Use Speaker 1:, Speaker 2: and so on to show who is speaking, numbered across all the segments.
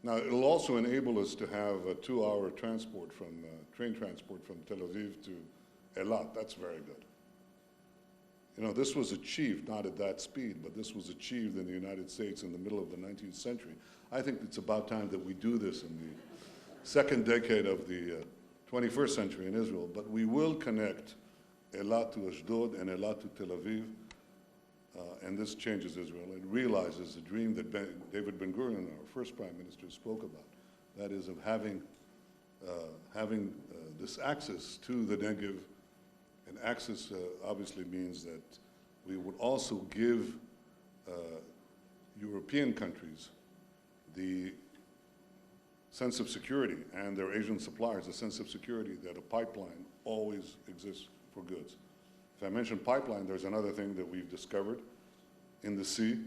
Speaker 1: Now, it'll also enable us to have a 2-hour transport from, train transport from Tel Aviv to Eilat. That's very good. You know, this was achieved, not at that speed, but this was achieved in the United States in the middle of the 19th century. I think it's about time that we do this in the second decade of the 21st century in Israel. But we will connect Eilat to Ashdod and Eilat to Tel Aviv, and this changes Israel. It realizes the dream that David Ben-Gurion, our first prime minister, spoke about. That is of having this access to the Negev. And access obviously means that we would also give European countries the sense of security, and their Asian suppliers a sense of security that a pipeline always exists for goods. If I mention pipeline, there's another thing that we've discovered in the sea: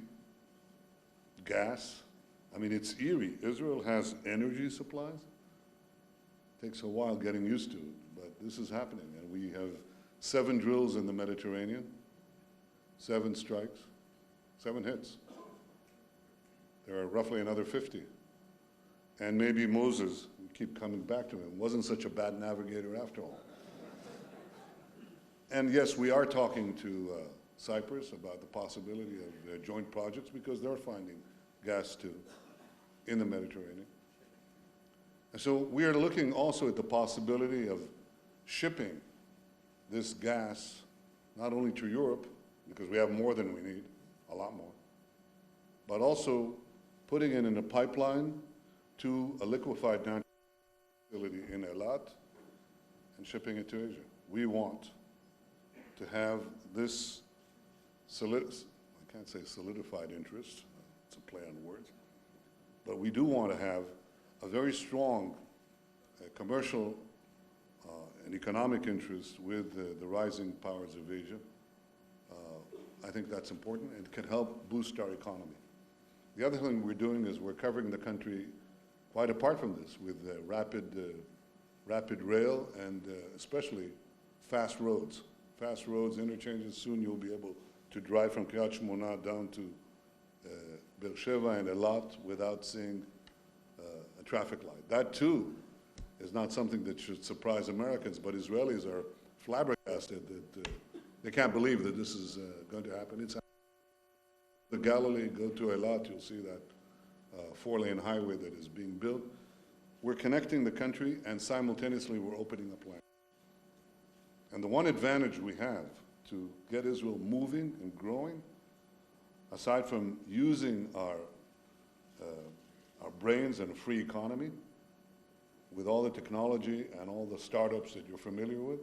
Speaker 1: gas. I mean, it's eerie. Israel has energy supplies. It takes a while getting used to it, but this is happening, and we have 7 drills in the Mediterranean, 7 strikes, 7 hits. There are roughly another 50. And maybe Moses, we keep coming back to him, wasn't such a bad navigator after all. And yes, we are talking to Cyprus about the possibility of joint projects, because they're finding gas too in the Mediterranean. And so we are looking also at the possibility of shipping this gas not only to Europe, because we have more than we need, a lot more, but also putting it in a pipeline to a liquefied natural facility in Eilat and shipping it to Asia. We want to have this, I can't say solidified interest, it's a play on words, but we do want to have a very strong commercial and economic interest with the rising powers of Asia. I think that's important, and it can help boost our economy. The other thing we're doing is we're covering the country quite apart from this with rapid rail and especially fast roads. Fast roads, interchanges. Soon you'll be able to drive from Kiryat Shmona down to Beersheba and Eilat without seeing a traffic light. That too is not something that should surprise Americans, but Israelis are flabbergasted that they can't believe that this is going to happen. It's the Galilee, go to Eilat, you'll see that 4-lane highway that is being built. We're connecting the country, and simultaneously we're opening up land. And the one advantage we have to get Israel moving and growing, aside from using our brains and a free economy, with all the technology and all the startups that you're familiar with,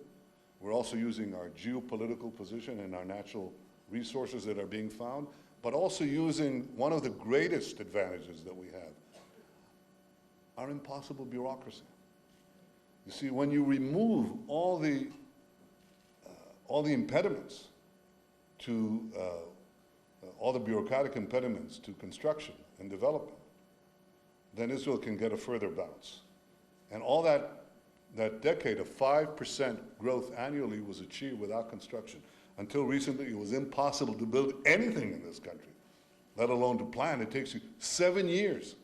Speaker 1: we're also using our geopolitical position and our natural resources that are being found, but also using one of the greatest advantages that we have, our impossible bureaucracy. You see, when you remove all the impediments to, all the bureaucratic impediments to construction and development, then Israel can get a further bounce. And all that decade of 5% growth annually was achieved without construction. Until recently, it was impossible to build anything in this country, let alone to plan. It takes you 7 years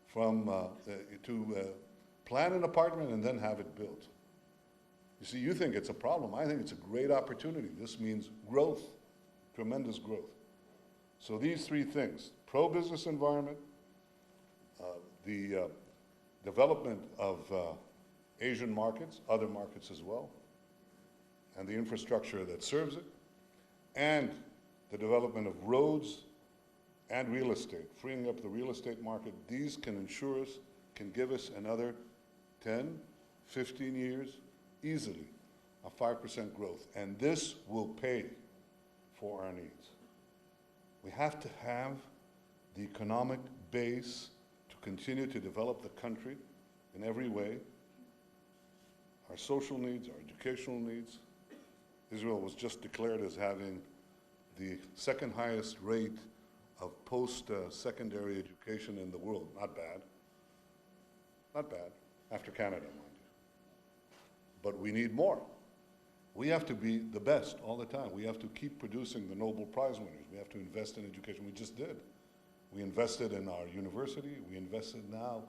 Speaker 1: from to plan an apartment and then have it built. You see, you think it's a problem. I think it's a great opportunity. This means growth, tremendous growth. So these 3 things: pro-business environment, the development of Asian markets, other markets as well, and the infrastructure that serves it, and the development of roads and real estate, freeing up the real estate market. These can ensure us, can give us another 10, 15 years easily of 5% growth. And this will pay for our needs. We have to have the economic base to continue to develop the country in every way. Our social needs, our educational needs. Israel was just declared as having the 2nd highest rate of post-secondary education in the world. Not bad. Not bad, after Canada, mind you. But we need more. We have to be the best all the time. We have to keep producing the Nobel Prize winners. We have to invest in education. We just did. We invested in our university. We invested now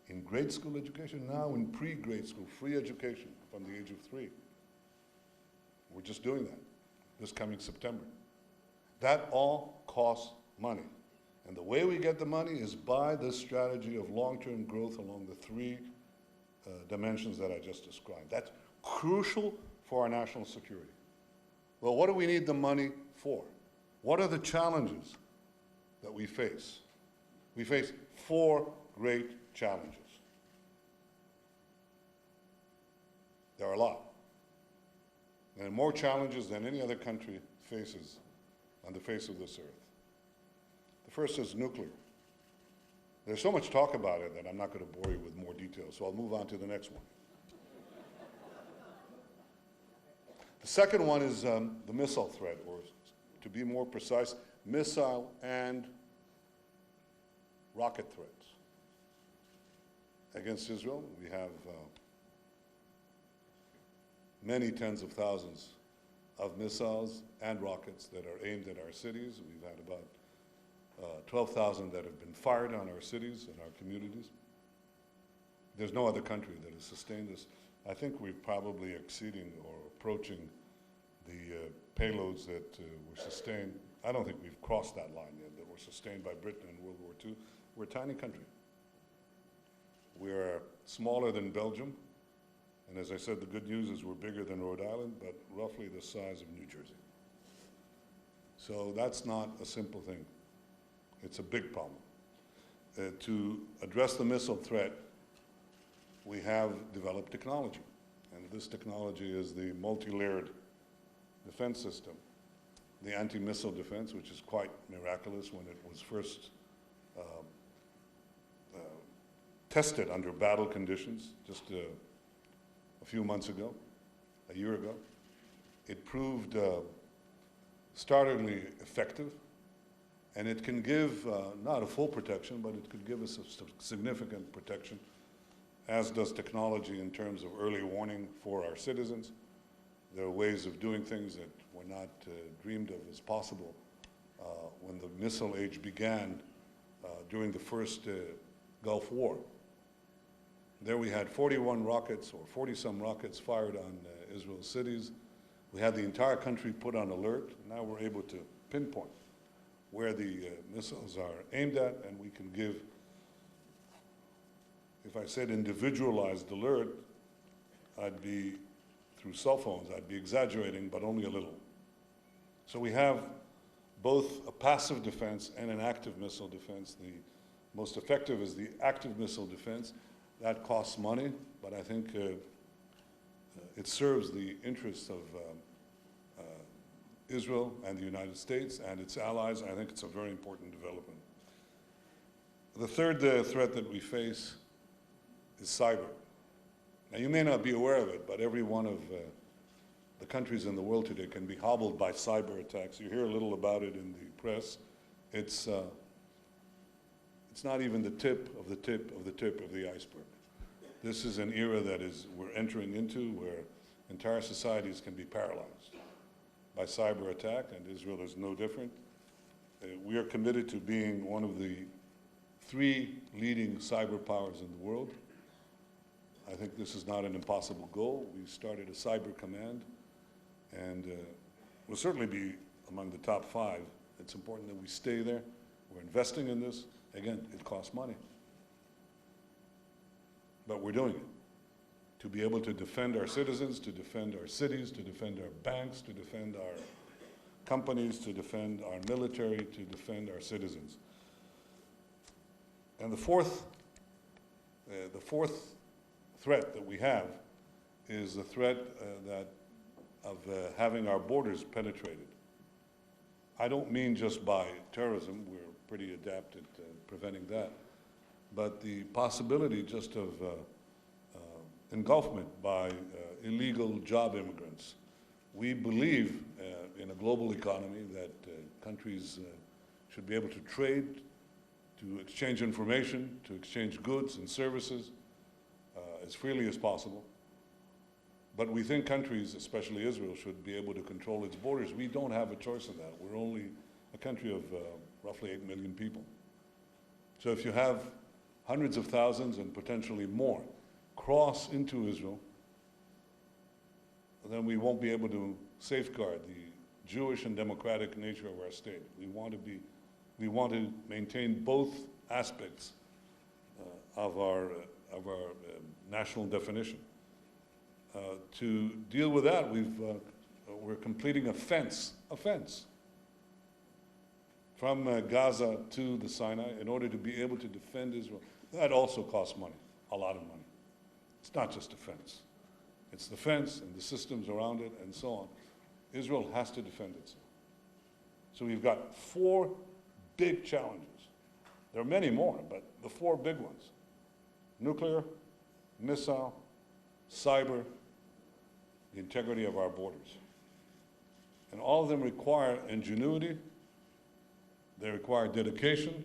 Speaker 1: in grade school education, now in pre-grade school, free education from the age of 3. We're just doing that this coming September. That all costs money. And the way we get the money is by this strategy of long-term growth along the 3 dimensions that I just described. That's crucial for our national security. Well, what do we need the money for? What are the challenges that we face? We face 4 great challenges. There are a lot. And more challenges than any other country faces on the face of this earth. The first is nuclear. There's so much talk about it that I'm not going to bore you with more details, so I'll move on to the next one. The second one is the missile threat, or to be more precise, missile and rocket threats. Against Israel, we have many tens of thousands of missiles and rockets that are aimed at our cities. We've had about 12,000 that have been fired on our cities and our communities. There's no other country that has sustained this. I think we're probably exceeding or approaching the payloads that were sustained. I don't think we've crossed that line yet, that were sustained by Britain in World War II. We're a tiny country. We're smaller than Belgium. And as I said, the good news is we're bigger than Rhode Island, but roughly the size of New Jersey. So that's not a simple thing. It's a big problem. To address the missile threat, we have developed technology. And this technology is the multi-layered defense system, the anti-missile defense, which is quite miraculous when it was first tested under battle conditions just a few months ago, a year ago. It proved startlingly effective, and it can give not a full protection, but it could give us a significant protection, as does technology in terms of early warning for our citizens. There are ways of doing things that were not dreamed of as possible when the missile age began during the first Gulf War. There we had 41 rockets, or 40-some rockets fired on Israel's cities. We had the entire country put on alert. Now we're able to pinpoint where the missiles are aimed at, and we can give, if I said individualized alert, I'd be, through cell phones, I'd be exaggerating, but only a little. So we have both a passive defense and an active missile defense. The most effective is the active missile defense. That costs money, but I think it serves the interests of Israel and the United States and its allies, and I think it's a very important development. The third threat that we face is cyber. Now, you may not be aware of it, but every one of the countries in the world today can be hobbled by cyber attacks. You hear a little about it in the press. It's not even the tip of the tip of the tip of the iceberg. This is an era that we're entering into where entire societies can be paralyzed by cyber attack, and Israel is no different. We are committed to being one of the 3 leading cyber powers in the world. I think this is not an impossible goal. We started a cyber command, and we'll certainly be among the top 5. It's important that we stay there. We're investing in this. Again, it costs money. But we're doing it to be able to defend our citizens, to defend our cities, to defend our banks, to defend our companies, to defend our military, to defend our citizens. And the fourth threat that we have is the threat of having our borders penetrated. I don't mean just by terrorism. We're pretty adept at preventing that. But the possibility just of engulfment by illegal job immigrants. We believe in a global economy that countries should be able to trade, to exchange information, to exchange goods and services as freely as possible. But we think countries, especially Israel, should be able to control its borders. We don't have a choice in that. We're only a country of roughly 8 million people. So if you have hundreds of thousands and potentially more cross into Israel, then we won't be able to safeguard the Jewish and democratic nature of our state. We want to maintain both aspects of our national definition. To deal with that, we're completing a fence from Gaza to the Sinai in order to be able to defend Israel. That also costs money, a lot of money. It's not just a fence. It's the fence and the systems around it and so on. Israel has to defend itself. So we've got 4 big challenges. There are many more, but the 4 big ones: nuclear, missile, cyber, the integrity of our borders. And all of them require ingenuity, they require dedication,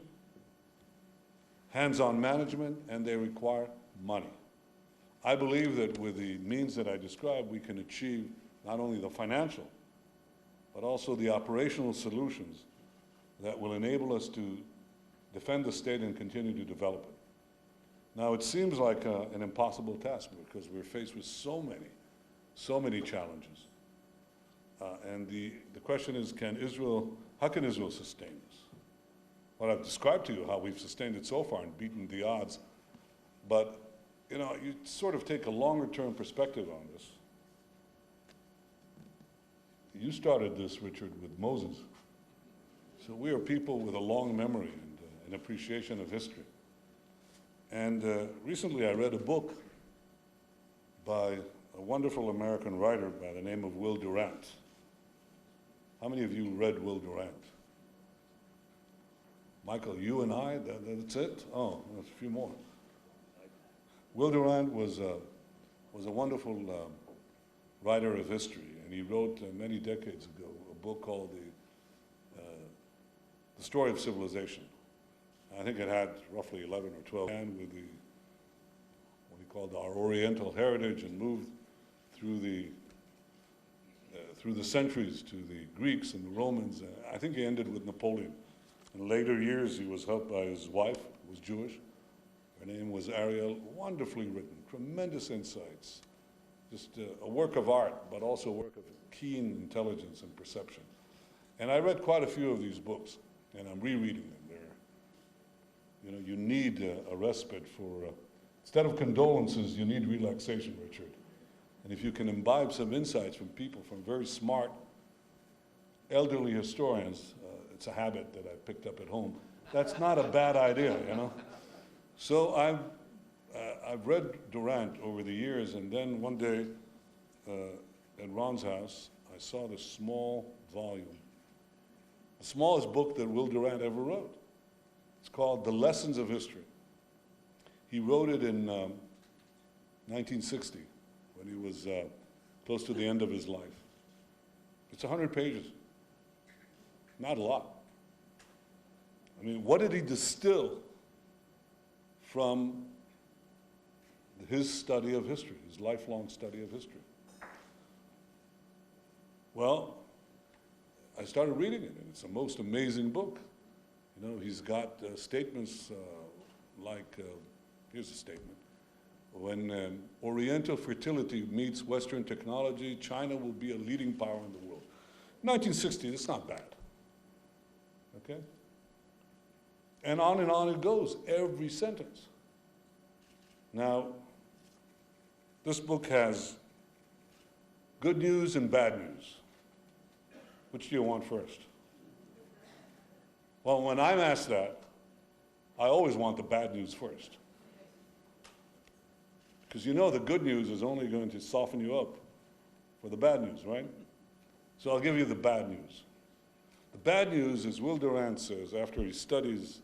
Speaker 1: hands-on management, and they require money. I believe that with the means that I described, we can achieve not only the financial, but also the operational solutions that will enable us to defend the state and continue to develop it. Now, it seems like an impossible task because we're faced with so many challenges. And the question is, how can Israel sustain this? Well, I've described to you how we've sustained it so far and beaten the odds, but you sort of take a longer-term perspective on this. You started this, Richard, with Moses. So we are people with a long memory and an appreciation of history. And recently I read a book by a wonderful American writer by the name of Will Durant. How many of you read Will Durant? Michael, you and I, that's it? Oh, there's a few more. Will Durant was a wonderful writer of history, and he wrote many decades ago a book called The Story of Civilization. I think it had roughly 11 or 12 and with what he called our Oriental heritage, and moved through the centuries to the Greeks and the Romans. I think he ended with Napoleon. In later years, he was helped by his wife, who was Jewish. Her name was Ariel. Wonderfully written, tremendous insights. Just a work of art, but also a work of keen intelligence and perception. And I read quite a few of these books, and I'm rereading them. You need a respite for, instead of condolences, you need relaxation, Richard. And if you can imbibe some insights from people, from very smart, elderly historians, it's a habit that I picked up at home. That's not a bad idea, So I've read Durant over the years, and then one day at Ron's house, I saw this small volume, the smallest book that Will Durant ever wrote. It's called The Lessons of History. He wrote it in 1960, when he was close to the end of his life. It's 100 pages. Not a lot. I mean, what did he distill from his study of history, his lifelong study of history? Well, I started reading it, and it's the most amazing book. He's got statements like, here's a statement: when Oriental fertility meets Western technology, China will be a leading power in the world. 1960, that's not bad, okay? And on it goes, every sentence. Now, this book has good news and bad news. Which do you want first? Well, when I'm asked that, I always want the bad news first. Because the good news is only going to soften you up for the bad news, right? So I'll give you the bad news. The bad news is, Will Durant says, after he studies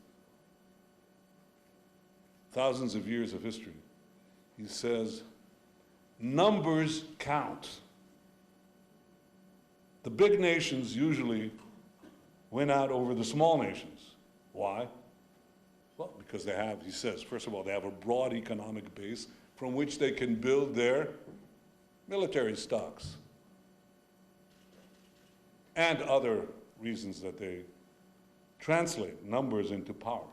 Speaker 1: thousands of years of history, he says, numbers count. The big nations usually win out over the small nations. Why? Well, because they have, he says, first of all, they have a broad economic base from which they can build their military stocks, and other reasons that they translate numbers into power.